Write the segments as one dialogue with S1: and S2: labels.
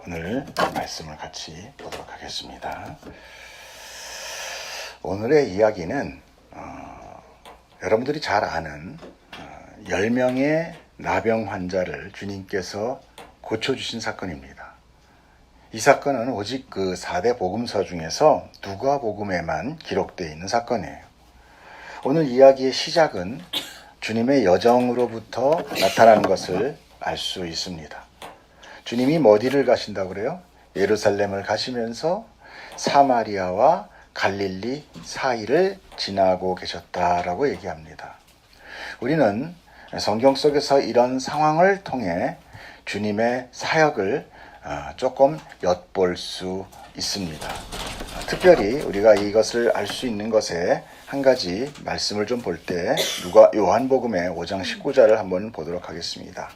S1: 오늘 말씀을 같이 보도록 하겠습니다. 오늘의 이야기는 여러분들이 잘 아는 10명의 나병 환자를 주님께서 고쳐주신 사건입니다. 이 사건은 오직 그 4대 복음서 중에서 누가복음에만 기록되어 있는 사건이에요. 오늘 이야기의 시작은 주님의 여정으로부터 나타나는 것을 알 수 있습니다. 주님이 어디를 가신다고 그래요? 예루살렘을 가시면서 사마리아와 갈릴리 사이를 지나고 계셨다라고 얘기합니다. 우리는 성경 속에서 이런 상황을 통해 주님의 사역을 조금 엿볼 수 있습니다. 특별히 우리가 이것을 알 수 있는 것에 한 가지 말씀을 좀 볼 때 요한복음의 5장 19절을 한번 보도록 하겠습니다.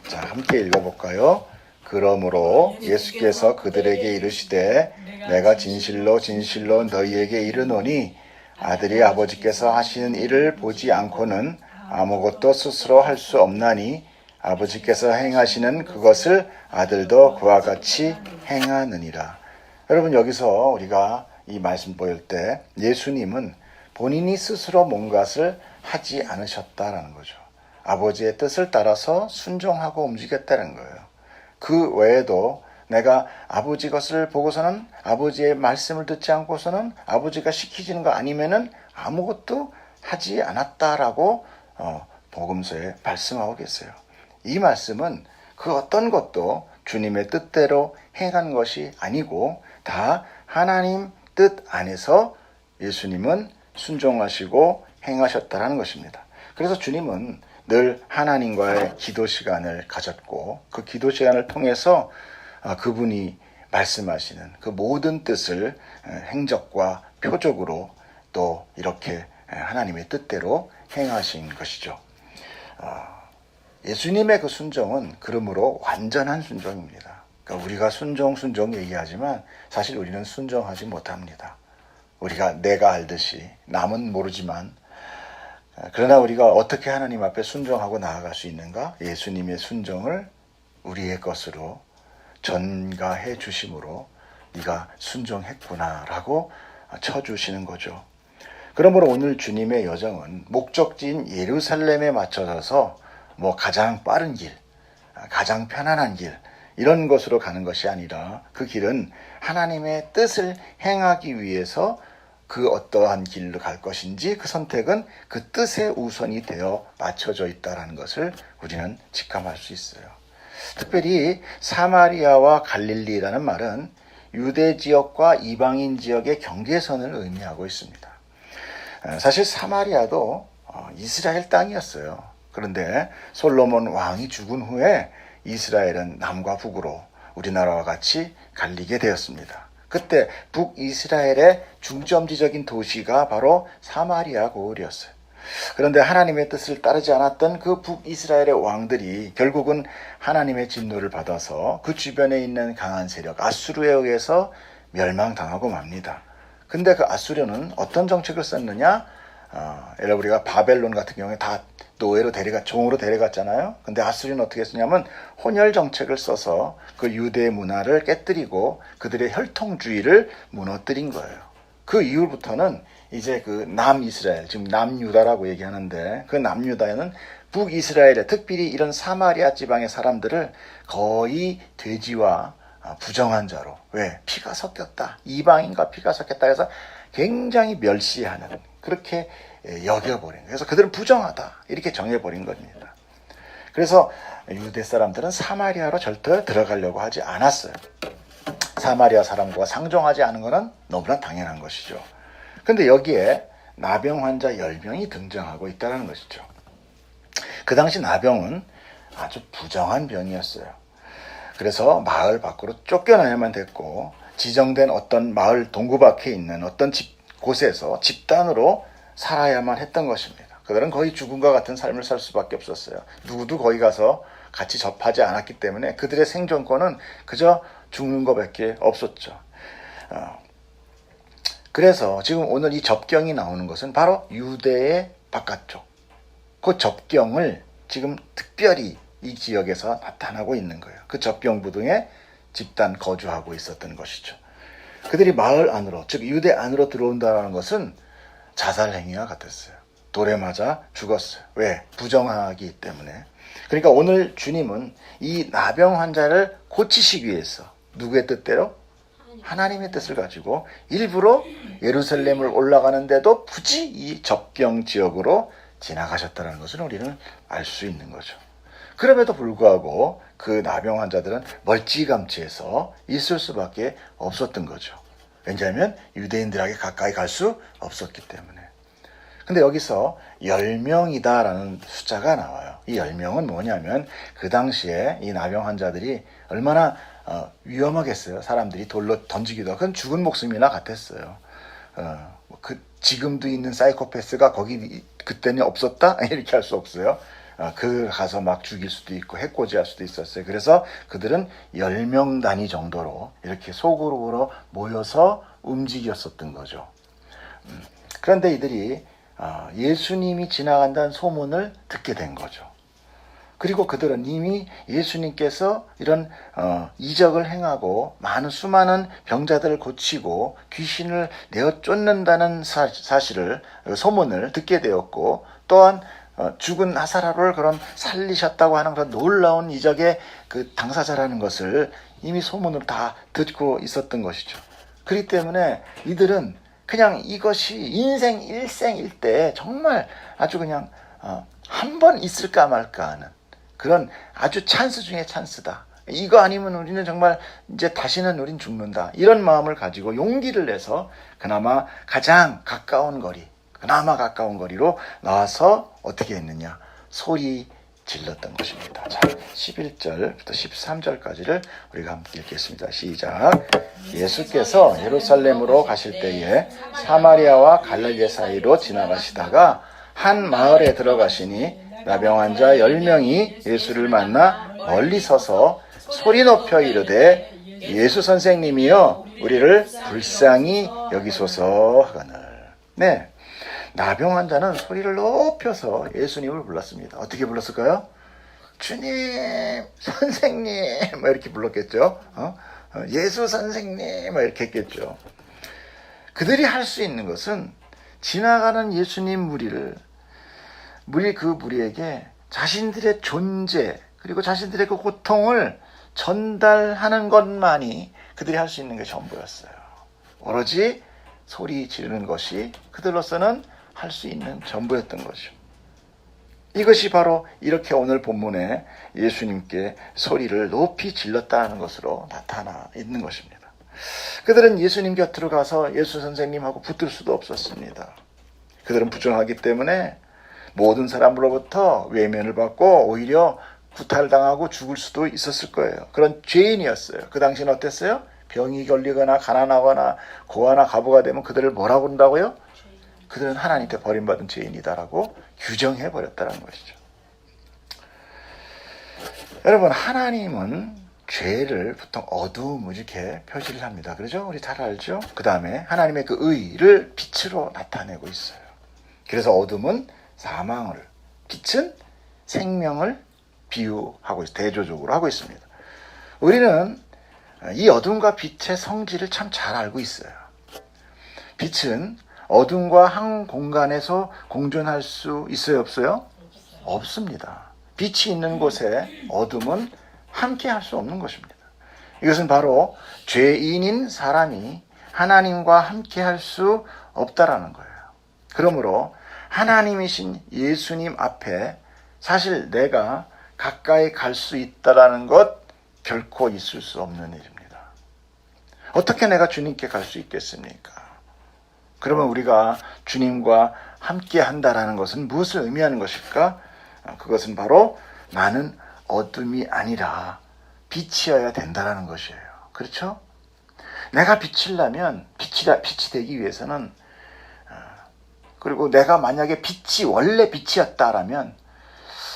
S1: 자, 함께 읽어볼까요? 그러므로 예수께서 그들에게 이르시되 내가 진실로 진실로 너희에게 이르노니 아들이 아버지께서 하시는 일을 보지 않고는 아무것도 스스로 할 수 없나니 아버지께서 행하시는 그것을 아들도 그와 같이 행하느니라. 여러분, 여기서 우리가 이 말씀 보일 때 예수님은 본인이 스스로 뭔가를 하지 않으셨다라는 거죠. 아버지의 뜻을 따라서 순종하고 움직였다는 거예요. 그 외에도 내가 아버지 것을 보고서는 아버지의 말씀을 듣지 않고서는 아버지가 시키시는 거 아니면은 아무것도 하지 않았다라고 복음서에 말씀하고 계세요. 이 말씀은 그 어떤 것도 주님의 뜻대로 행한 것이 아니고 다 하나님 뜻 안에서 예수님은 순종하시고 행하셨다라는 것입니다. 그래서 주님은 늘 하나님과의 기도 시간을 가졌고 그 기도 시간을 통해서 그분이 말씀하시는 그 모든 뜻을 행적과 표적으로 또 이렇게 하나님의 뜻대로 행하신 것이죠. 예수님의 그 순종은 그러므로 완전한 순종입니다. 그러니까 우리가 순종 얘기하지만 사실 우리는 순종하지 못합니다. 우리가 내가 알듯이 남은 모르지만 그러나 우리가 어떻게 하나님 앞에 순종하고 나아갈 수 있는가? 예수님의 순종을 우리의 것으로 전가해 주심으로 네가 순종했구나라고 쳐주시는 거죠. 그러므로 오늘 주님의 여정은 목적지인 예루살렘에 맞춰져서 가장 빠른 길, 가장 편안한 길 이런 것으로 가는 것이 아니라 그 길은 하나님의 뜻을 행하기 위해서 그 어떠한 길로 갈 것인지 그 선택은 그 뜻에 우선이 되어 맞춰져 있다는 것을 우리는 직감할 수 있어요. 특별히 사마리아와 갈릴리라는 말은 유대 지역과 이방인 지역의 경계선을 의미하고 있습니다. 사실 사마리아도 이스라엘 땅이었어요. 그런데 솔로몬 왕이 죽은 후에 이스라엘은 남과 북으로 우리나라와 같이 갈리게 되었습니다. 그때 북이스라엘의 중점지적인 도시가 바로 사마리아 고을이었어요. 그런데 하나님의 뜻을 따르지 않았던 그 북이스라엘의 왕들이 결국은 하나님의 진노를 받아서 그 주변에 있는 강한 세력 아수르에 의해서 멸망당하고 맙니다. 근데 그 아수르는 어떤 정책을 썼느냐? 예를 우리가 바벨론 같은 경우에 다 노예로 종으로 데려갔잖아요. 근데 아수르는 어떻게 했냐면 혼혈 정책을 써서 그 유대 문화를 깨뜨리고 그들의 혈통주의를 무너뜨린 거예요. 그 이후부터는 이제 그 남이스라엘, 지금 남유다라고 얘기하는데 그 남유다에는 북이스라엘에 특별히 이런 사마리아 지방의 사람들을 거의 돼지와 부정한 자로, 왜? 피가 섞였다. 이방인과 피가 섞였다 해서 굉장히 멸시하는, 그렇게 여겨버린 거예요. 그래서 그들은 부정하다 이렇게 정해버린 겁니다. 그래서 유대 사람들은 사마리아로 절대 들어가려고 하지 않았어요. 사마리아 사람과 상종하지 않은 것은 너무나 당연한 것이죠. 그런데 여기에 나병 환자 10명이 등장하고 있다는 것이죠. 그 당시 나병은 아주 부정한 병이었어요. 그래서 마을 밖으로 쫓겨나야만 됐고 지정된 어떤 마을 동구 밖에 있는 어떤 곳에서 집단으로 살아야만 했던 것입니다. 그들은 거의 죽음과 같은 삶을 살 수밖에 없었어요. 누구도 거기 가서 같이 접하지 않았기 때문에 그들의 생존권은 그저 죽는 것밖에 없었죠. 그래서 지금 오늘 이 접경이 나오는 것은 바로 유대의 바깥쪽, 그 접경을 지금 특별히 이 지역에서 나타나고 있는 거예요. 그 접경 부등에 집단 거주하고 있었던 것이죠. 그들이 마을 안으로, 즉 유대 안으로 들어온다는 것은 자살 행위와 같았어요. 돌에 맞아 죽었어요. 왜? 부정하기 때문에. 그러니까 오늘 주님은 이 나병 환자를 고치시기 위해서 누구의 뜻대로? 하나님의 뜻을 가지고 일부러 예루살렘을 올라가는데도 굳이 이 접경 지역으로 지나가셨다는 것을 우리는 알 수 있는 거죠. 그럼에도 불구하고 그 나병 환자들은 멀찌감치해서 있을 수밖에 없었던 거죠. 왜냐하면 유대인들에게 가까이 갈 수 없었기 때문에. 근데 여기서 10명이다라는 숫자가 나와요. 이 10명은 뭐냐면 그 당시에 이 나병 환자들이 얼마나 위험하겠어요. 사람들이 돌로 던지기도 하고 그건 죽은 목숨이나 같았어요. 지금도 있는 사이코패스가 거기 그때는 없었다? 이렇게 할 수 없어요. 그 가서 막 죽일 수도 있고 해코지할 수도 있었어요. 그래서 그들은 10명 단위 정도로 이렇게 소그룹으로 모여서 움직였었던 거죠. 그런데 이들이 예수님이 지나간다는 소문을 듣게 된 거죠. 그리고 그들은 이미 예수님께서 이런 이적을 행하고 수많은 병자들을 고치고 귀신을 내어 쫓는다는 사실을, 소문을 듣게 되었고, 또한 죽은 나사로를 그런 살리셨다고 하는 그런 놀라운 이적의 그 당사자라는 것을 이미 소문으로 다 듣고 있었던 것이죠. 그렇기 때문에 이들은 그냥 이것이 인생 일생일대 정말 아주 그냥 한 번 있을까 말까 하는 그런 아주 찬스 중에 찬스다. 이거 아니면 우리는 정말 이제 다시는 우린 죽는다. 이런 마음을 가지고 용기를 내서 그나마 가장 가까운 거리로 나와서 어떻게 했느냐? 소리 질렀던 것입니다. 자, 11절부터 13절까지를 우리가 함께 읽겠습니다. 시작. 예수께서 예루살렘으로 가실 때에 사마리아와 갈릴리 사이로 지나가시다가 한 마을에 들어가시니 나병 환자 10명이 예수를 만나 멀리 서서 소리 높여 이르되 예수 선생님이여 우리를 불쌍히 여기소서 하거늘. 네, 나병 환자는 소리를 높여서 예수님을 불렀습니다. 어떻게 불렀을까요? 주님, 선생님 이렇게 불렀겠죠. 예수 선생님 이렇게 했겠죠. 그들이 할 수 있는 것은 지나가는 예수님 무리에게 자신들의 존재 그리고 자신들의 그 고통을 전달하는 것만이 그들이 할 수 있는 게 전부였어요. 오로지 소리 지르는 것이 그들로서는 할 수 있는 전부였던 거죠. 이것이 바로 이렇게 오늘 본문에 예수님께 소리를 높이 질렀다는 것으로 나타나 있는 것입니다. 그들은 예수님 곁으로 가서 예수 선생님하고 붙을 수도 없었습니다. 그들은 부정하기 때문에 모든 사람으로부터 외면을 받고 오히려 구탈당하고 죽을 수도 있었을 거예요. 그런 죄인이었어요. 그 당시는 어땠어요? 병이 걸리거나 가난하거나 고아나 과부가 되면 그들을 뭐라고 그런다고요? 그들은 하나님께 버림받은 죄인이다라고 규정해버렸다는 것이죠. 여러분, 하나님은 죄를 보통 어두움을 이렇게 표시를 합니다. 그렇죠? 우리 잘 알죠? 그 다음에 하나님의 그 의를 빛으로 나타내고 있어요. 그래서 어둠은 사망을, 빛은 생명을 비유하고 대조적으로 하고 있습니다. 우리는 이 어둠과 빛의 성질을 참 잘 알고 있어요. 빛은 어둠과 한 공간에서 공존할 수 있어요, 없어요? 없습니다. 빛이 있는 곳에 어둠은 함께 할 수 없는 것입니다. 이것은 바로 죄인인 사람이 하나님과 함께 할 수 없다라는 거예요. 그러므로 하나님이신 예수님 앞에 사실 내가 가까이 갈 수 있다라는 것 결코 있을 수 없는 일입니다. 어떻게 내가 주님께 갈 수 있겠습니까? 그러면 우리가 주님과 함께 한다라는 것은 무엇을 의미하는 것일까? 그것은 바로 나는 어둠이 아니라 빛이어야 된다라는 것이에요. 그렇죠? 내가 빛이려면 빛이 되기 위해서는 그리고 내가 만약에 빛이 원래 빛이었다라면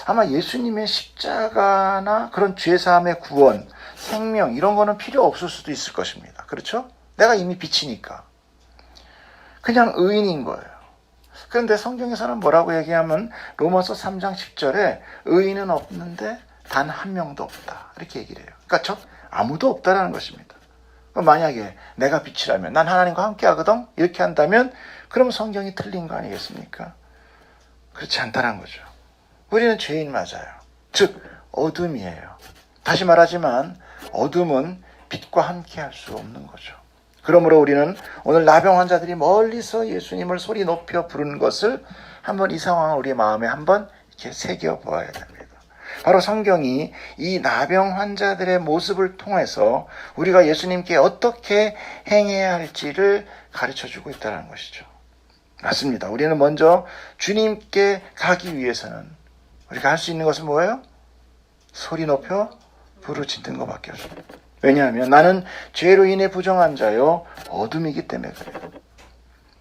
S1: 아마 예수님의 십자가나 그런 죄사함의 구원, 생명 이런 거는 필요 없을 수도 있을 것입니다. 그렇죠? 내가 이미 빛이니까. 그냥 의인인 거예요. 그런데 성경에서는 뭐라고 얘기하면 로마서 3장 10절에 의인은 없는데 단 한 명도 없다. 이렇게 얘기를 해요. 그러니까 아무도 없다라는 것입니다. 만약에 내가 빛이라면 난 하나님과 함께 하거든 이렇게 한다면 그럼 성경이 틀린 거 아니겠습니까? 그렇지 않다는 거죠. 우리는 죄인 맞아요. 즉 어둠이에요. 다시 말하지만 어둠은 빛과 함께 할 수 없는 거죠. 그러므로 우리는 오늘 나병 환자들이 멀리서 예수님을 소리 높여 부르는 것을 한번 이 상황을 우리 마음에 한번 이렇게 새겨 보아야 됩니다. 바로 성경이 이 나병 환자들의 모습을 통해서 우리가 예수님께 어떻게 행해야 할지를 가르쳐주고 있다는 것이죠. 맞습니다. 우리는 먼저 주님께 가기 위해서는 우리가 할 수 있는 것은 뭐예요? 소리 높여 부르짖는 것밖에 없습니다. 왜냐하면 나는 죄로 인해 부정한 자요 어둠이기 때문에 그래요.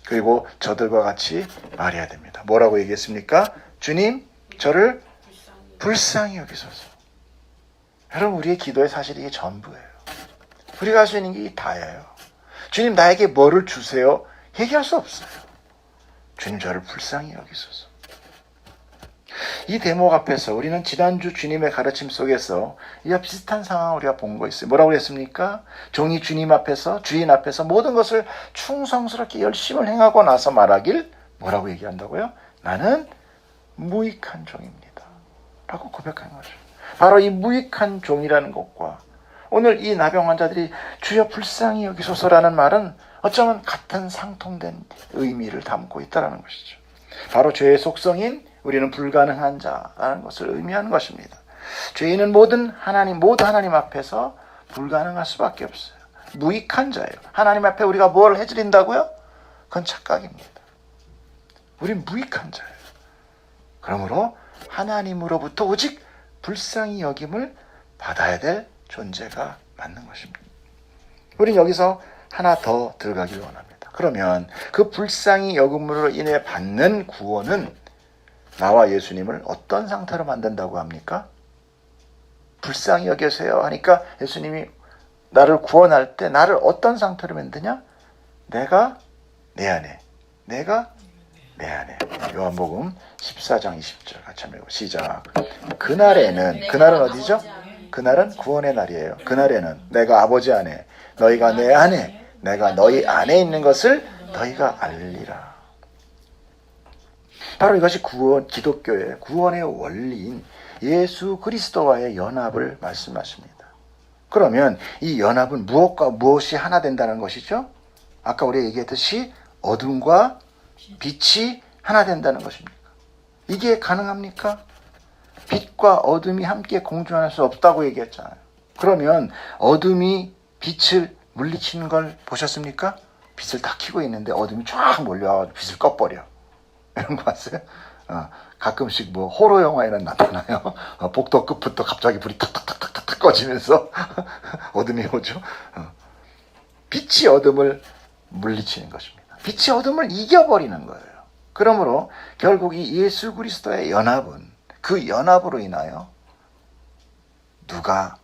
S1: 그리고 저들과 같이 말해야 됩니다. 뭐라고 얘기했습니까? 주님, 저를 불쌍히 여기소서. 여러분, 우리의 기도의 사실 이게 전부예요. 우리가 할 수 있는 게 다예요. 주님, 나에게 뭐를 주세요? 얘기할 수 없어요. 주님, 저를 불쌍히 여기소서. 이 대목 앞에서 우리는 지난주 주님의 가르침 속에서 이와 비슷한 상황을 우리가 본 거 있어요. 뭐라고 했습니까? 종이 주님 앞에서, 주인 앞에서 모든 것을 충성스럽게 열심을 행하고 나서 말하길 뭐라고 얘기한다고요? 나는 무익한 종입니다. 라고 고백한 거죠. 바로 이 무익한 종이라는 것과 오늘 이 나병 환자들이 주여 불쌍히 여기소서라는 말은 어쩌면 같은 상통된 의미를 담고 있다는 것이죠. 바로 죄의 속성인 우리는 불가능한 자라는 것을 의미하는 것입니다. 죄인은 모두 하나님 앞에서 불가능할 수밖에 없어요. 무익한 자예요. 하나님 앞에 우리가 뭘 해드린다고요? 그건 착각입니다. 우린 무익한 자예요. 그러므로 하나님으로부터 오직 불쌍히 여김을 받아야 될 존재가 맞는 것입니다. 우린 여기서 하나 더 들어가길 원합니다. 그러면 그 불쌍히 여김으로 인해 받는 구원은 나와 예수님을 어떤 상태로 만든다고 합니까? 불쌍히 여기세요 하니까 예수님이 나를 구원할 때 나를 어떤 상태로 만드냐? 내가 내 안에, 내가 내 안에. 요한복음 14장 20절 같이 한번 읽고 시작. 그날은 어디죠? 그날은 구원의 날이에요. 그날에는 내가 아버지 안에, 너희가 내 안에, 내가 너희 안에 있는 것을 너희가 알리라. 바로 이것이 기독교의 구원의 원리인 예수 그리스도와의 연합을 말씀하십니다. 그러면 이 연합은 무엇과 무엇이 하나 된다는 것이죠? 아까 우리가 얘기했듯이 어둠과 빛이 하나 된다는 것입니까? 이게 가능합니까? 빛과 어둠이 함께 공존할 수 없다고 얘기했잖아요. 그러면 어둠이 빛을 물리치는 걸 보셨습니까? 빛을 다 켜고 있는데 어둠이 쫙 몰려와 빛을 꺼버려. 이런 거 봤어요? 가끔씩 뭐 호러 영화에는 나타나요. 복도 끝부터 갑자기 불이 탁탁탁탁탁 꺼지면서 어둠이 오죠. 빛이 어둠을 물리치는 것입니다. 빛이 어둠을 이겨버리는 거예요. 그러므로 결국 이 예수 그리스도의 연합은 그 연합으로 인하여 누가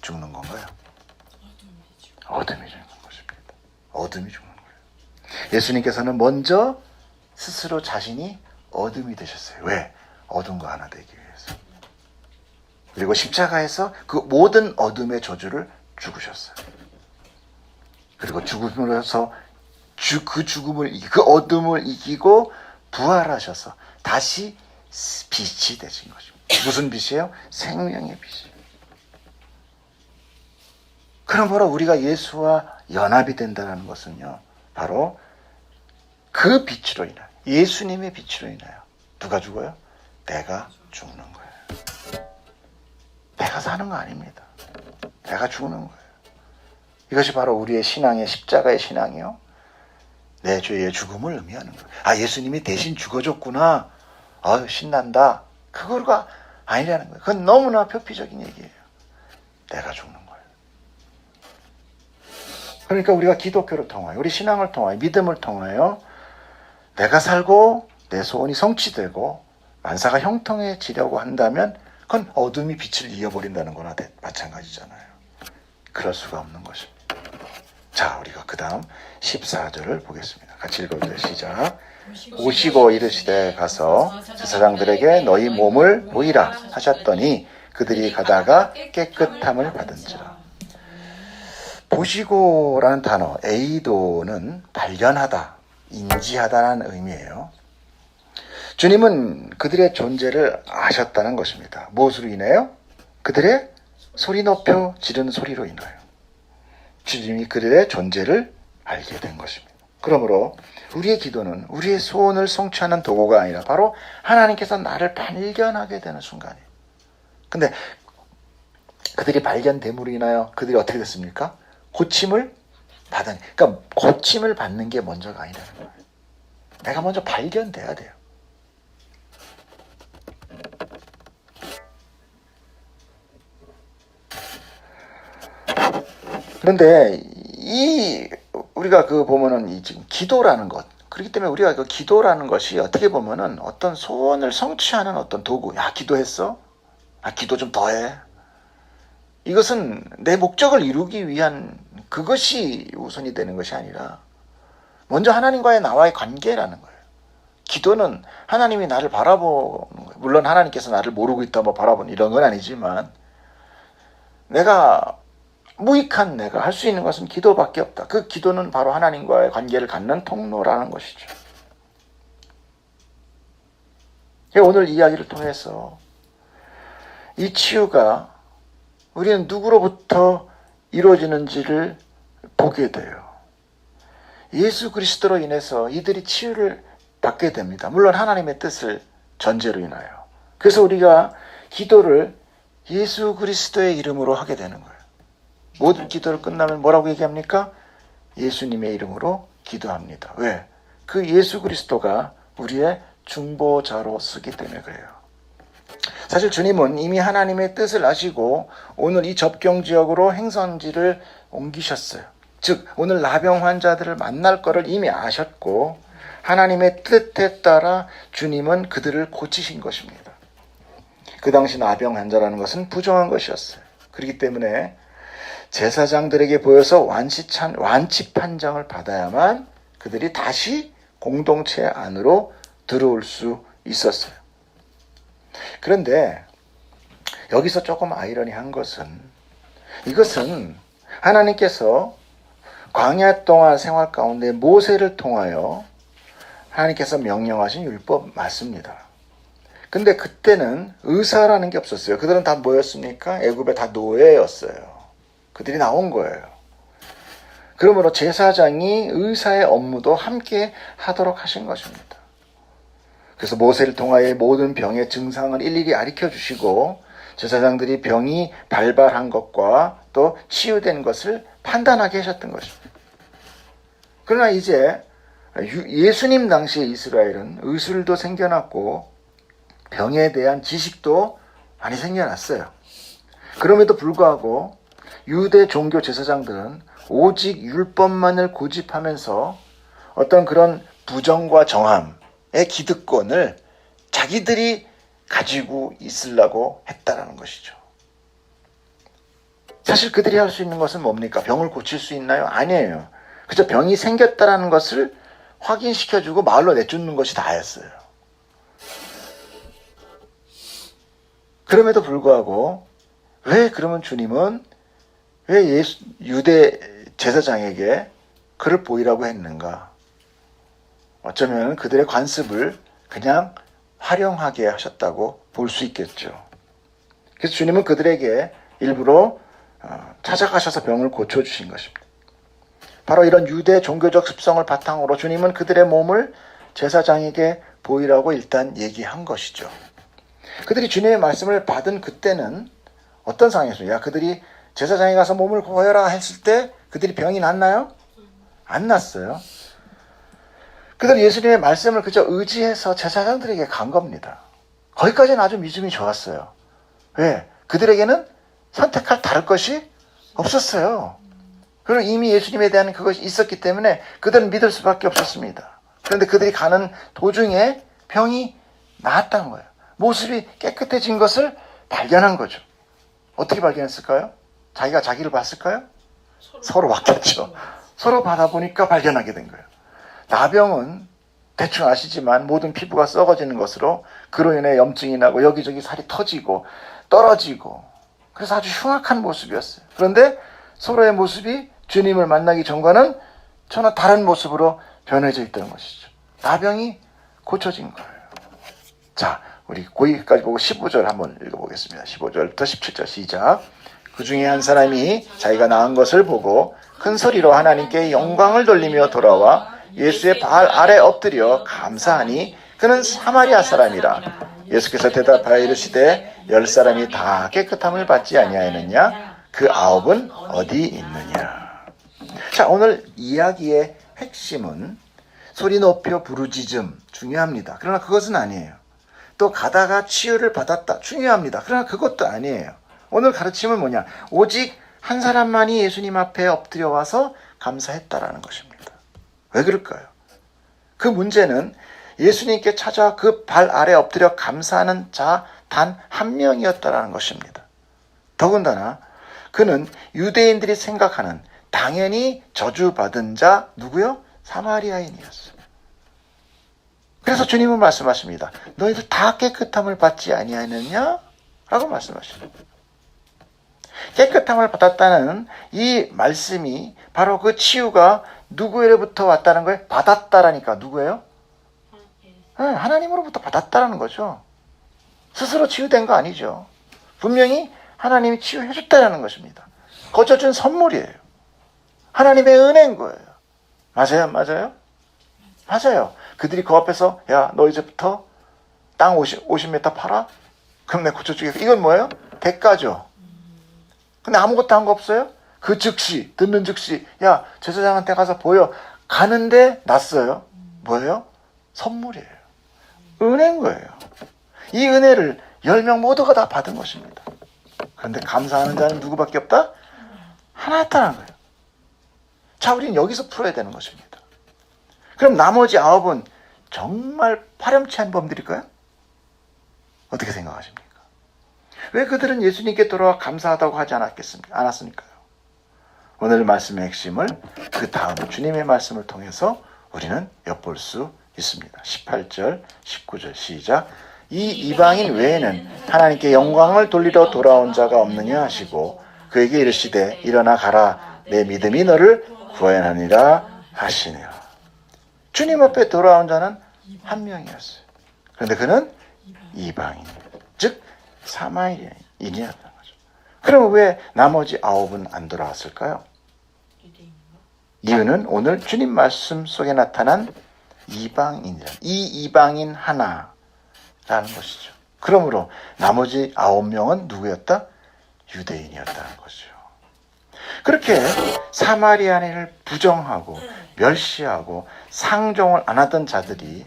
S1: 죽는 건가요? 어둠이 죽는 것입니다. 어둠이 죽는 거예요. 예수님께서는 먼저 스스로 자신이 어둠이 되셨어요. 왜? 어둠과 하나 되기 위해서. 그리고 십자가에서 그 모든 어둠의 저주를 죽으셨어요. 그리고 죽음으로서 그 어둠을 이기고 부활하셔서 다시 빛이 되신 것입니다. 무슨 빛이에요? 생명의 빛이에요. 그러므로 우리가 예수와 연합이 된다는 것은요, 바로 그 빛으로 인하여, 예수님의 빛으로 인하여 누가 죽어요? 내가 죽는 거예요. 내가 사는 거 아닙니다. 내가 죽는 거예요. 이것이 바로 우리의 신앙의 십자가의 신앙이요, 내 죄의 죽음을 의미하는 거예요. 예수님이 대신 죽어줬구나, 신난다, 그거가 아니라는 거예요. 그건 너무나 표피적인 얘기예요. 내가 죽는 거예요. 그러니까 우리가 기독교를 통하여, 우리 신앙을 통하여, 믿음을 통하여 내가 살고 내 소원이 성취되고 만사가 형통해지려고 한다면 그건 어둠이 빛을 이어버린다는 거나 마찬가지잖아요. 그럴 수가 없는 것입니다. 자, 우리가 그 다음 14절을 보겠습니다. 같이 읽어주세요. 시작. 오시고 이르시되 가서 제사장들에게 너희 몸을 보이라 하셨더니 그들이 가다가 깨끗함을 받은지라. 보시고라는 단어, 에이도는 발견하다, 인지하다라는 의미예요. 주님은 그들의 존재를 아셨다는 것입니다. 무엇으로 인해요? 그들의 소리 높여 지르는 소리로 인하여. 주님이 그들의 존재를 알게 된 것입니다. 그러므로 우리의 기도는 우리의 소원을 성취하는 도구가 아니라 바로 하나님께서 나를 발견하게 되는 순간이에요. 근데 그들이 발견됨으로 인하여 그들이 어떻게 됐습니까? 고침을 받은, 그러니까 고침을 받는 게 먼저가 아니라는 거예요. 내가 먼저 발견돼야 돼요. 그런데 우리가 보면은 이 지금 기도라는 것, 그렇기 때문에 우리가 그 기도라는 것이 어떻게 보면은 어떤 소원을 성취하는 어떤 도구. 야, 기도했어? 아, 기도 좀 더 해. 이것은 내 목적을 이루기 위한 그것이 우선이 되는 것이 아니라 먼저 하나님과의 나와의 관계라는 거예요. 기도는 하나님이 나를 바라보는 거예요. 물론 하나님께서 나를 모르고 있다 뭐 바라보는 이런 건 아니지만 무익한 내가 할 수 있는 것은 기도밖에 없다. 그 기도는 바로 하나님과의 관계를 갖는 통로라는 것이죠. 오늘 이야기를 통해서 이 치유가 우리는 누구로부터 이루어지는지를 보게 돼요. 예수 그리스도로 인해서 이들이 치유를 받게 됩니다. 물론 하나님의 뜻을 전제로 인하여. 그래서 우리가 기도를 예수 그리스도의 이름으로 하게 되는 거예요. 모든 기도를 끝나면 뭐라고 얘기합니까? 예수님의 이름으로 기도합니다. 왜? 그 예수 그리스도가 우리의 중보자로 쓰기 때문에 그래요. 사실 주님은 이미 하나님의 뜻을 아시고 오늘 이 접경 지역으로 행선지를 옮기셨어요. 즉 오늘 나병 환자들을 만날 거를 이미 아셨고 하나님의 뜻에 따라 주님은 그들을 고치신 것입니다. 그 당시 나병 환자라는 것은 부정한 것이었어요. 그렇기 때문에 제사장들에게 보여서 완치 판정을 받아야만 그들이 다시 공동체 안으로 들어올 수 있었어요. 그런데 여기서 조금 아이러니한 것은 이것은 하나님께서 광야 동안 생활 가운데 모세를 통하여 하나님께서 명령하신 율법 맞습니다. 근데 그때는 의사라는 게 없었어요. 그들은 다 뭐였습니까? 애굽에 다 노예였어요. 그들이 나온 거예요. 그러므로 제사장이 의사의 업무도 함께 하도록 하신 것입니다. 그래서 모세를 통하여 모든 병의 증상을 일일이 가르쳐 주시고 제사장들이 병이 발발한 것과 또 치유된 것을 판단하게 하셨던 것입니다. 그러나 이제 예수님 당시의 이스라엘은 의술도 생겨났고 병에 대한 지식도 많이 생겨났어요. 그럼에도 불구하고 유대 종교 제사장들은 오직 율법만을 고집하면서 어떤 그런 부정과 정함의 기득권을 자기들이 가지고 있으려고 했다라는 것이죠. 사실 그들이 할 수 있는 것은 뭡니까? 병을 고칠 수 있나요? 아니에요. 그저 병이 생겼다라는 것을 확인시켜주고 마을로 내쫓는 것이 다였어요. 그럼에도 불구하고 왜 그러면 주님은 왜 유대 제사장에게 그를 보이라고 했는가? 어쩌면 그들의 관습을 그냥 활용하게 하셨다고 볼 수 있겠죠. 그래서 주님은 그들에게 일부러 찾아가셔서 병을 고쳐주신 것입니다. 바로 이런 유대 종교적 습성을 바탕으로 주님은 그들의 몸을 제사장에게 보이라고 일단 얘기한 것이죠. 그들이 주님의 말씀을 받은 그때는 어떤 상황이었어요? 그들이 제사장에 가서 몸을 보여라 했을 때 그들이 병이 났나요? 안 났어요. 그들 예수님의 말씀을 그저 의지해서 제사장들에게 간 겁니다. 거기까지는 아주 믿음이 좋았어요. 왜? 그들에게는 선택할 다를 것이 없었어요. 그리고 이미 예수님에 대한 그것이 있었기 때문에 그들은 믿을 수밖에 없었습니다. 그런데 그들이 가는 도중에 병이 나았다는 거예요. 모습이 깨끗해진 것을 발견한 거죠. 어떻게 발견했을까요? 자기가 자기를 봤을까요? 서로 봤겠죠. 서로 받아보니까 발견하게 된 거예요. 나병은 대충 아시지만 모든 피부가 썩어지는 것으로 그로 인해 염증이 나고 여기저기 살이 터지고 떨어지고 그래서 아주 흉악한 모습이었어요. 그런데 서로의 모습이 주님을 만나기 전과는 전혀 다른 모습으로 변해져 있다는 것이죠. 나병이 고쳐진 거예요. 자, 우리 거기까지 보고 15절 한번 읽어보겠습니다. 15절부터 17절 시작. 그 중에 한 사람이 자기가 나은 것을 보고 큰 소리로 하나님께 영광을 돌리며 돌아와 예수의 발 아래 엎드려 감사하니 그는 사마리아 사람이라. 예수께서 대답하여 이르시되 10사람이 다 깨끗함을 받지 아니하였느냐? 그 9은 어디 있느냐? 자, 오늘 이야기의 핵심은 소리 높여 부르짖음 중요합니다. 그러나 그것은 아니에요. 또 가다가 치유를 받았다 중요합니다. 그러나 그것도 아니에요. 오늘 가르침은 뭐냐? 오직 한 사람만이 예수님 앞에 엎드려 와서 감사했다라는 것입니다. 왜 그럴까요? 그 문제는 예수님께 찾아와 그 발 아래 엎드려 감사하는 자 단 한 명이었다라는 것입니다. 더군다나 그는 유대인들이 생각하는 당연히 저주받은 자 누구요? 사마리아인이었어요. 그래서 주님은 말씀하십니다. 너희들 다 깨끗함을 받지 아니하느냐? 라고 말씀하십니다. 깨끗함을 받았다는 이 말씀이 바로 그 치유가 누구에게부터 왔다는 거예요? 받았다라니까. 누구예요? 하나님으로부터 받았다라는 거죠. 스스로 치유된 거 아니죠. 분명히 하나님이 치유해줬다라는 것입니다. 거쳐준 선물이에요. 하나님의 은혜인 거예요. 맞아요? 맞아요? 맞아요. 그들이 그 앞에서 야, 너 이제부터 땅 50m 팔아? 그럼 내가 고쳐주겠어. 이건 뭐예요? 대가죠. 근데 아무것도 한 거 없어요? 그 즉시, 듣는 즉시 야, 제사장한테 가서 보여. 가는데 났어요. 뭐예요? 선물이에요. 은혜인 거예요. 이 은혜를 10명 모두가 다 받은 것입니다. 그런데 감사하는 자는 누구밖에 없다? 하나였다는 거예요. 자, 우리는 여기서 풀어야 되는 것입니다. 그럼 나머지 9은 정말 파렴치한 범들일까요? 어떻게 생각하십니까? 왜 그들은 예수님께 돌아와 감사하다고 하지 않았습니까요? 오늘 말씀의 핵심을 그 다음 주님의 말씀을 통해서 우리는 엿볼 수 있습니다. 18절, 19절 시작. 이 이방인 외에는 하나님께 영광을 돌리러 돌아온 자가 없느냐 하시고 그에게 이르시되 일어나 가라 내 믿음이 너를 구원하니라 하시니라. 주님 앞에 돌아온 자는 한 명이었어요. 그런데 그는 이방인, 즉 사마리아인이었던 거죠. 그럼 왜 나머지 9은 안 돌아왔을까요? 이유는 오늘 주님 말씀 속에 나타난 이방인이라. 이 이방인 하나라는 것이죠. 그러므로 나머지 9명은 누구였다? 유대인이었다는 거죠. 그렇게 사마리아인을 부정하고 멸시하고 상종을 안 하던 자들이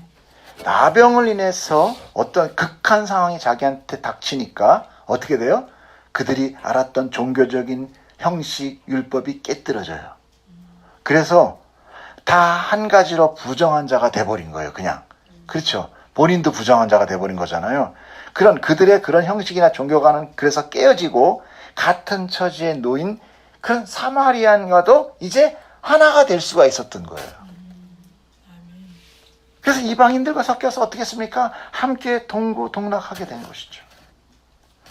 S1: 나병을 인해서 어떤 극한 상황이 자기한테 닥치니까 어떻게 돼요? 그들이 알았던 종교적인 형식, 율법이 깨뜨려져요. 그래서 다 한 가지로 부정한 자가 돼버린 거예요. 그냥. 그렇죠. 본인도 부정한 자가 돼버린 거잖아요. 그런 그들의 그런 형식이나 종교관은 그래서 깨어지고 같은 처지에 놓인 그런 사마리안과도 이제 하나가 될 수가 있었던 거예요. 그래서 이방인들과 섞여서 어떻게 했습니까? 함께 동고동락하게 된 것이죠.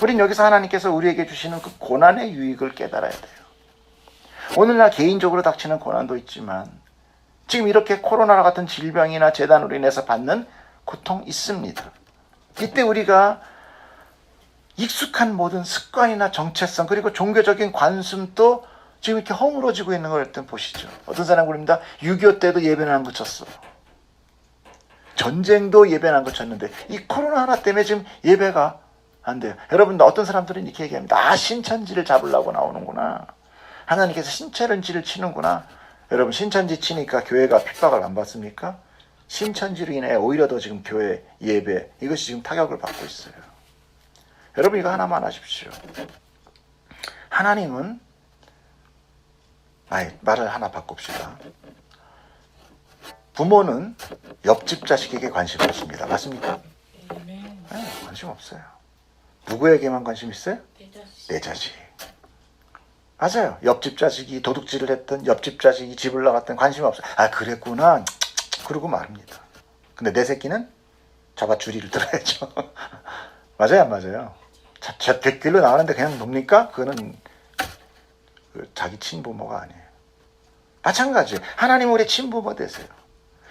S1: 우린 여기서 하나님께서 우리에게 주시는 그 고난의 유익을 깨달아야 돼요. 오늘날 개인적으로 닥치는 고난도 있지만 지금 이렇게 코로나 같은 질병이나 재난으로 인해서 받는 고통 있습니다. 이때 우리가 익숙한 모든 습관이나 정체성 그리고 종교적인 관습도 지금 이렇게 허물어지고 있는 걸 일단 보시죠. 어떤 사람 그럽니다. 6.25 때도 예배는 안 그쳤어. 전쟁도 예배는 안 그쳤는데 이 코로나 하나 때문에 지금 예배가 안 돼요. 여러분 어떤 사람들은 이렇게 얘기합니다. 아, 신천지를 잡으려고 나오는구나. 하나님께서 신천지를 치는구나. 여러분 신천지 치니까 교회가 핍박을 안 받습니까? 신천지로 인해 오히려 더 지금 교회 예배 이것이 지금 타격을 받고 있어요. 여러분 이거 하나만 아십시오. 하나님은 말을 하나 바꿉시다. 부모는 옆집 자식에게 관심 없습니다. 맞습니까?
S2: 네.
S1: 네, 관심 없어요. 누구에게만 관심 있어요?
S2: 내 자식.
S1: 내 자식. 맞아요. 옆집 자식이 도둑질을 했든 옆집 자식이 집을 나갔든 관심 없어요. 아, 그랬구나. 그러고 말합니다. 근데 내 새끼는 잡아 주리를 들어야죠. 맞아요, 안 맞아요? 저 뒷길로 나가는데 그냥 놉니까? 그거는 자기 친부모가 아니에요. 마찬가지예요. 하나님 우리 친부모 되세요.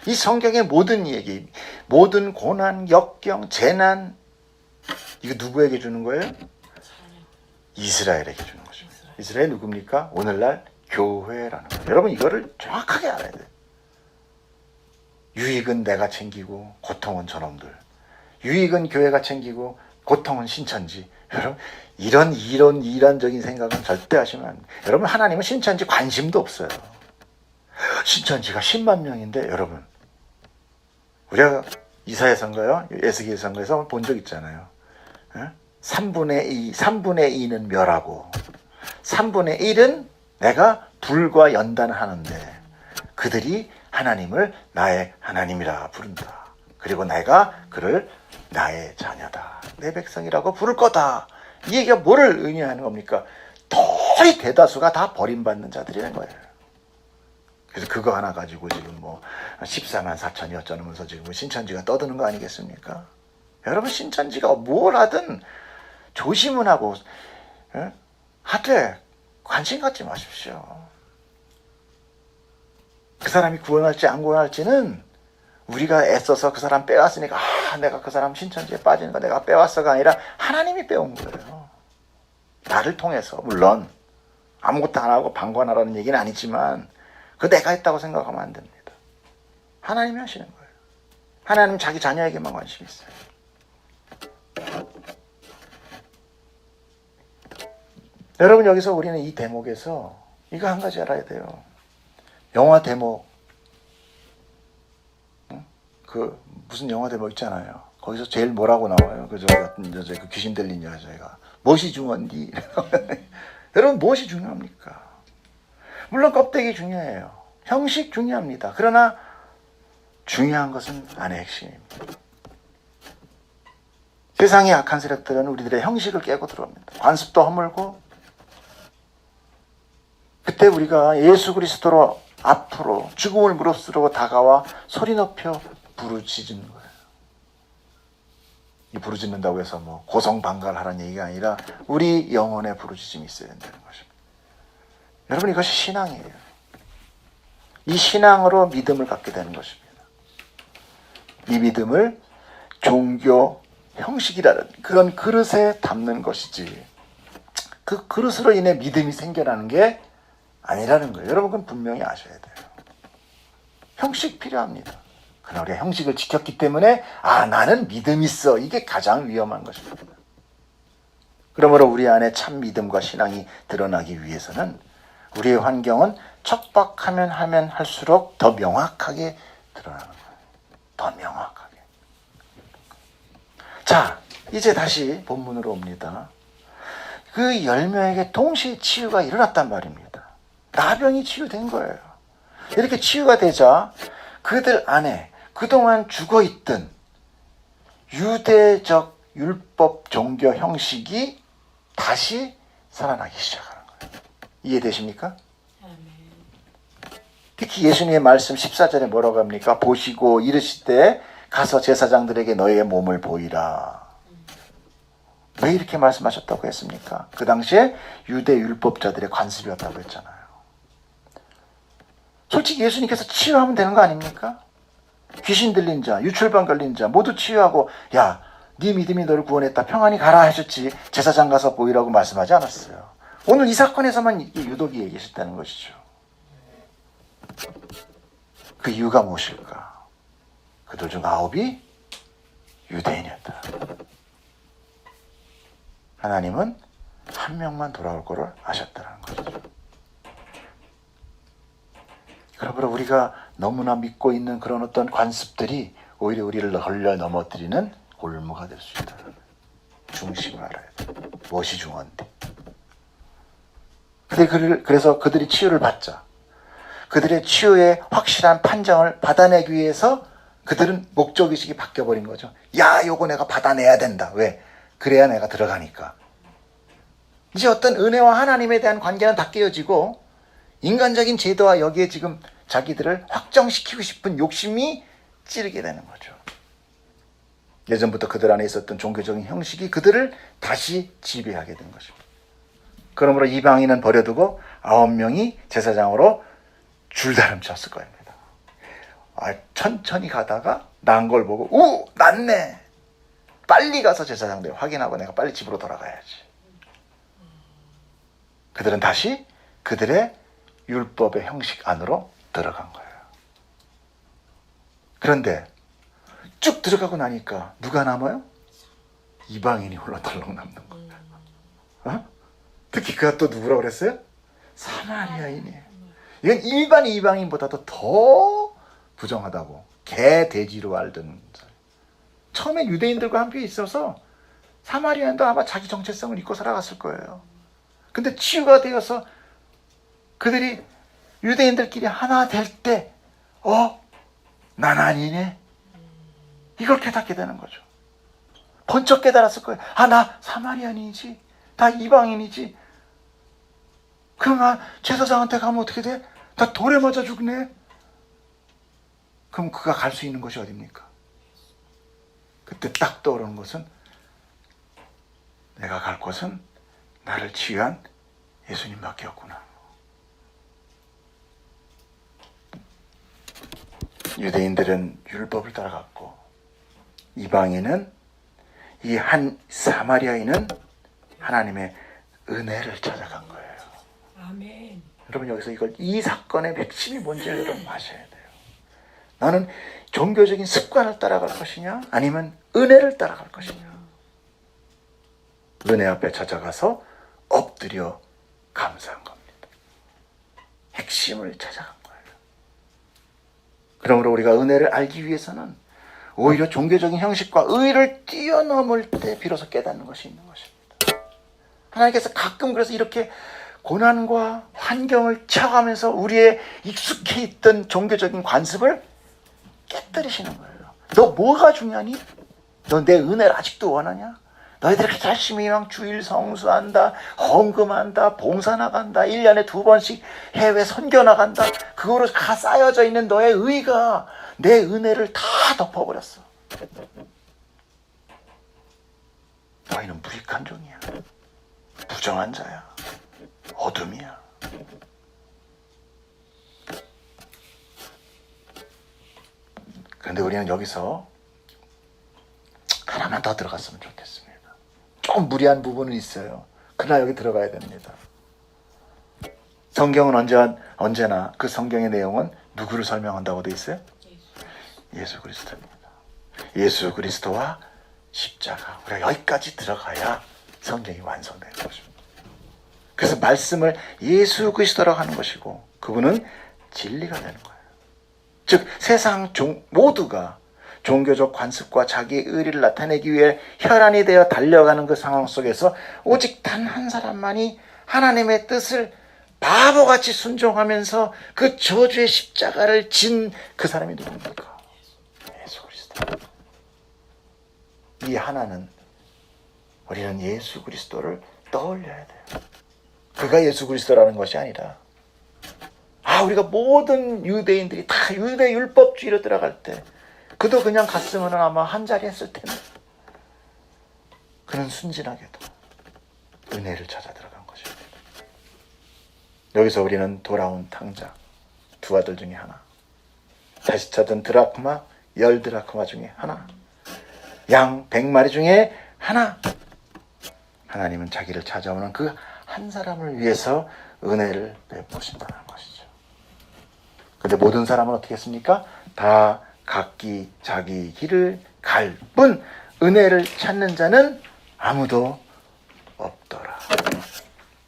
S1: 이 성경의 모든 얘기, 모든 고난, 역경, 재난, 이거 누구에게 주는 거예요?
S2: 자녀.
S1: 이스라엘에게 주는 거죠. 이스라엘 누굽니까? 오늘날 교회라는 거예요. 여러분 이거를 정확하게 알아야 돼요. 유익은 내가 챙기고 고통은 저놈들. 유익은 교회가 챙기고 고통은 신천지. 여러분 이런 이란적인 생각은 절대 하시면 안 돼요. 여러분 하나님은 신천지 관심도 없어요. 신천지가 10만 명인데 여러분 우리가 이사야서인가요? 에스겔서인가에서 본 적 있잖아요. 3분의 2는 멸하고 3분의 1은 내가 불과 연단하는데 그들이 하나님을 나의 하나님이라 부른다. 그리고 내가 그를 나의 자녀다. 내 백성이라고 부를 거다. 이 얘기가 뭐를 의미하는 겁니까? 거의 대다수가 다 버림받는 자들이라는 거예요. 그래서 그거 하나 가지고 지금 뭐 14만 4천이 어쩌면서 지금 신천지가 떠드는 거 아니겠습니까? 여러분 신천지가 뭘 하든 조심은 하고 하되 관심 갖지 마십시오. 그 사람이 구원할지 안 구원할지는 우리가 애써서 그 사람 빼왔으니까 내가 그 사람 신천지에 빠지는 거 내가 빼왔어가 아니라 하나님이 빼온 거예요. 나를 통해서 물론 아무것도 안 하고 방관하라는 얘기는 아니지만 그 내가 했다고 생각하면 안 됩니다. 하나님이 하시는 거예요. 하나님은 자기 자녀에게만 관심이 있어요. 여러분 여기서 우리는 이 대목에서 이거 한 가지 알아야 돼요. 영화 대목 그 무슨 영화 대목 있잖아요. 거기서 제일 뭐라고 나와요? 그 같은 여자 그 귀신 들린 여자가 무엇이 중요한디? 여러분 무엇이 중요합니까? 물론 껍데기 중요해요. 형식 중요합니다. 그러나 중요한 것은 안의 핵심입니다. 세상의 악한 세력들은 우리들의 형식을 깨고 들어옵니다. 관습도 허물고 그때 우리가 예수 그리스도로 앞으로 죽음을 무릅쓰고 다가와 소리 높여 부르짖는 거예요. 이 부르짖는다고 해서 뭐 고성방갈하라는 얘기가 아니라 우리 영혼의 부르짖음이 있어야 된다는 것입니다. 여러분 이것이 신앙이에요. 이 신앙으로 믿음을 갖게 되는 것입니다. 이 믿음을 종교 형식이라는 그런 그릇에 담는 것이지 그 그릇으로 인해 믿음이 생겨나는 게 아니라는 거예요. 여러분 그건 분명히 아셔야 돼요. 형식 필요합니다. 그러나 우리가 형식을 지켰기 때문에 나는 믿음이 있어. 이게 가장 위험한 것입니다. 그러므로 우리 안에 참 믿음과 신앙이 드러나기 위해서는 우리의 환경은 척박하면 하면 할수록 더 명확하게 드러나는 거예요. 더 명확하게. 자, 이제 다시 본문으로 옵니다. 그 10명에게 동시에 치유가 일어났단 말입니다. 나병이 치유된 거예요. 이렇게 치유가 되자 그들 안에 그동안 죽어있던 유대적 율법 종교 형식이 다시 살아나기 시작하는 거예요. 이해되십니까? 특히 예수님의 말씀 14절에 뭐라고 합니까? 보시고 이르시되 가서 제사장들에게 너희의 몸을 보이라. 왜 이렇게 말씀하셨다고 했습니까? 그 당시에 유대 율법자들의 관습이었다고 했잖아요. 솔직히 예수님께서 치유하면 되는 거 아닙니까? 귀신 들린 자, 유출병 걸린 자 모두 치유하고 야, 네 믿음이 너를 구원했다. 평안히 가라 하셨지 제사장 가서 보이라고 말씀하지 않았어요. 오늘 이 사건에서만 유독이 얘기하셨다는 것이죠. 그 이유가 무엇일까? 그들 중 9이 유대인이었다. 하나님은 한 명만 돌아올 거를 아셨다는 것이죠. 그러므로 우리가 너무나 믿고 있는 그런 어떤 관습들이 오히려 우리를 흘려 넘어뜨리는 골무가 될 수 있다. 중심을 알아야 돼. 무엇이 중요한데. 그래서 그들이 치유를 받자. 그들의 치유의 확실한 판정을 받아내기 위해서 그들은 목적의식이 바뀌어버린 거죠. 야, 요거 내가 받아내야 된다. 왜? 그래야 내가 들어가니까. 이제 어떤 은혜와 하나님에 대한 관계는 다 깨어지고 인간적인 제도와 여기에 지금 자기들을 확정시키고 싶은 욕심이 찌르게 되는 거죠. 예전부터 그들 안에 있었던 종교적인 형식이 그들을 다시 지배하게 된 것입니다. 그러므로 이방인은 버려두고 9명이 제사장으로 줄다름 쳤을 겁니다. 천천히 가다가 난 걸 보고 낫네. 빨리 가서 제사장들 확인하고 내가 빨리 집으로 돌아가야지. 그들은 다시 그들의 율법의 형식 안으로 들어간 거예요. 그런데 쭉 들어가고 나니까 누가 남아요? 이방인이 홀로달랑 남는 거예요. 특히 그가 또 누구라고 그랬어요? 사마리아인이에요. 이건 일반 이방인보다도 더 부정하다고. 개, 돼지로 알던 사람. 처음에 유대인들과 함께 있어서 사마리아인도 아마 자기 정체성을 잊고 살아갔을 거예요. 근데 치유가 되어서 그들이 유대인들끼리 하나 될 때, 난 아니네. 이걸 깨닫게 되는 거죠. 번쩍 깨달았을 거예요. 나 사마리아인이지. 나 이방인이지. 그럼 제사장한테 가면 어떻게 돼? 나 돌에 맞아 죽네. 그럼 그가 갈 수 있는 곳이 어디입니까? 그때 딱 떠오르는 것은 내가 갈 곳은 나를 치유한 예수님밖에 없구나. 유대인들은 율법을 따라갔고 이방인은 이 한 사마리아인은 하나님의 은혜를 찾아간 거예요.
S2: 아멘.
S1: 여러분 여기서 이 사건의 핵심이 뭔지를 여러분 아셔야 돼요. 나는 종교적인 습관을 따라갈 것이냐 아니면 은혜를 따라갈 것이냐. 은혜 앞에 찾아가서 엎드려 감사한 겁니다. 핵심을 찾아간 거예요. 그러므로 우리가 은혜를 알기 위해서는 오히려 종교적인 형식과 의를 뛰어넘을 때 비로소 깨닫는 것이 있는 것입니다. 하나님께서 가끔 그래서 이렇게 고난과 환경을 쳐가면서 우리의 익숙해 있던 종교적인 관습을 깨뜨리시는 거예요. 너 뭐가 중요하니? 너 내 은혜를 아직도 원하냐? 너희들 이렇게 열심히 주일 성수한다, 헌금한다, 봉사 나간다, 1년에 2번씩 해외 선교 나간다. 그거로 다 쌓여져 있는 너의 의가 내 은혜를 다 덮어버렸어. 너희는 무익한 종이야. 부정한 자야. 어둠이야. 그런데 우리는 여기서 하나만 더 들어갔으면 좋겠습니다. 좀 무리한 부분은 있어요. 그러나 여기 들어가야 됩니다. 성경은 언제나 그 성경의 내용은 누구를 설명한다고 돼 있어요? 예수 그리스도입니다. 예수 그리스도와 십자가. 우리가 여기까지 들어가야 성경이 완성되는 것입니다. 그래서 말씀을 예수 그리스도라고 하는 것이고 그분은 진리가 되는 거예요. 즉 세상 모두가 종교적 관습과 자기의 의리를 나타내기 위해 혈안이 되어 달려가는 그 상황 속에서 오직 단 한 사람만이 하나님의 뜻을 바보같이 순종하면서 그 저주의 십자가를 진 그 사람이 누굽니까? 예수 그리스도. 이 하나는 우리는 예수 그리스도를 떠올려야 돼요. 그가 예수 그리스도라는 것이 아니라 우리가 모든 유대인들이 다 유대 율법주의로 들어갈 때 그도 그냥 갔으면 아마 한 자리 했을 텐데 그는 순진하게도 은혜를 찾아 들어간 것입니다. 여기서 우리는 돌아온 탕자 두 아들 중에 하나, 다시 찾은 드라크마 10드라크마 중에 하나, 양 100마리 중에 하나. 하나님은 자기를 찾아오는 그 한 사람을 위해서 은혜를 베푸신다는 것이죠. 그런데 모든 사람은 어떻게 했습니까? 다 각기 자기 길을 갈 뿐 은혜를 찾는 자는 아무도 없더라.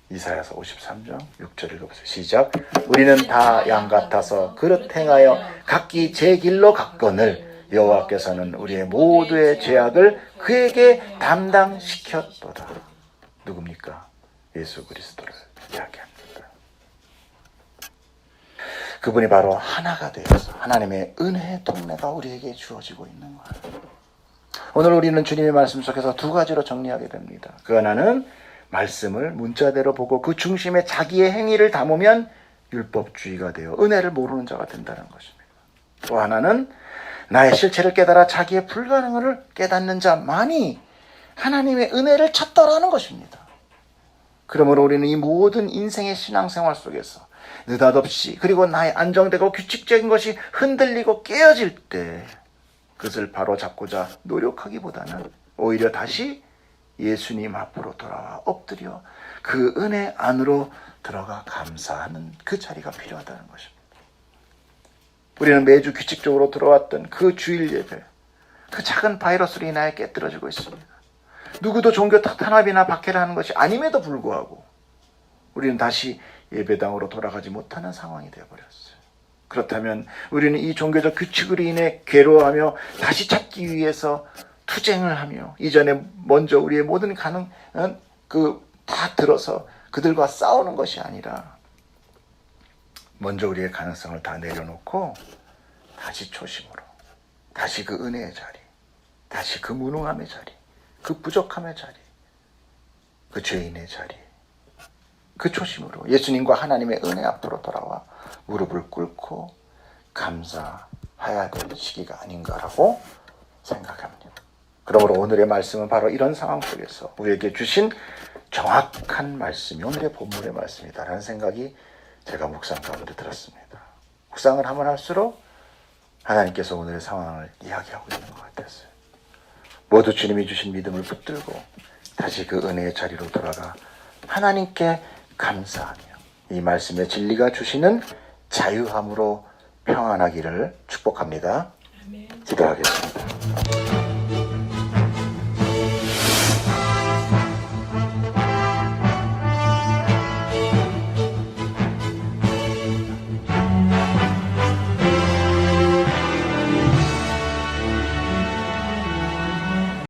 S1: 이사야서 53장 6절 읽어보세요. 시작. 우리는 다 양 같아서 그릇 행하여 각기 제 길로 갔거늘 여호와께서는 우리의 모두의 죄악을 그에게 담당시켰도다. 누굽니까? 예수 그리스도를 이야기합니다. 그분이 바로 하나가 되어서 하나님의 은혜의 통로가 우리에게 주어지고 있는 거예요. 오늘 우리는 주님의 말씀 속에서 두 가지로 정리하게 됩니다. 그 하나는 말씀을 문자대로 보고 그 중심에 자기의 행위를 담으면 율법주의가 되어 은혜를 모르는 자가 된다는 것입니다. 또 하나는 나의 실체를 깨달아 자기의 불가능을 깨닫는 자만이 하나님의 은혜를 찾더라는 것입니다. 그러므로 우리는 이 모든 인생의 신앙생활 속에서 느닷없이 그리고 나의 안정되고 규칙적인 것이 흔들리고 깨어질 때 그것을 바로잡고자 노력하기보다는 오히려 다시 예수님 앞으로 돌아와 엎드려 그 은혜 안으로 들어가 감사하는 그 자리가 필요하다는 것입니다. 우리는 매주 규칙적으로 들어왔던 그 주일 예배, 그 작은 바이러스로 인하여 깨뜨려지고 있습니다. 누구도 종교 탄압이나 박해를 하는 것이 아님에도 불구하고 우리는 다시 예배당으로 돌아가지 못하는 상황이 되어버렸어요. 그렇다면 우리는 이 종교적 규칙으로 인해 괴로워하며 다시 찾기 위해서 투쟁을 하며 이전에 먼저 우리의 모든 가능한 다 들어서 그들과 싸우는 것이 아니라 먼저 우리의 가능성을 다 내려놓고 다시 초심으로 다시 그 은혜의 자리, 다시 그 무능함의 자리, 그 부족함의 자리, 그 죄인의 자리, 그 초심으로 예수님과 하나님의 은혜 앞으로 돌아와 무릎을 꿇고 감사해야 될 시기가 아닌가라고 생각합니다. 그러므로 오늘의 말씀은 바로 이런 상황 속에서 우리에게 주신 정확한 말씀이 오늘의 본문의 말씀이다라는 생각이 제가 묵상 가운데 들었습니다. 묵상을 하면 할수록 하나님께서 오늘의 상황을 이야기하고 있는 것 같았어요. 모두 주님이 주신 믿음을 붙들고 다시 그 은혜의 자리로 돌아가 하나님께 감사하며 이 말씀의 진리가 주시는 자유함으로 평안하기를 축복합니다. 기도하겠습니다.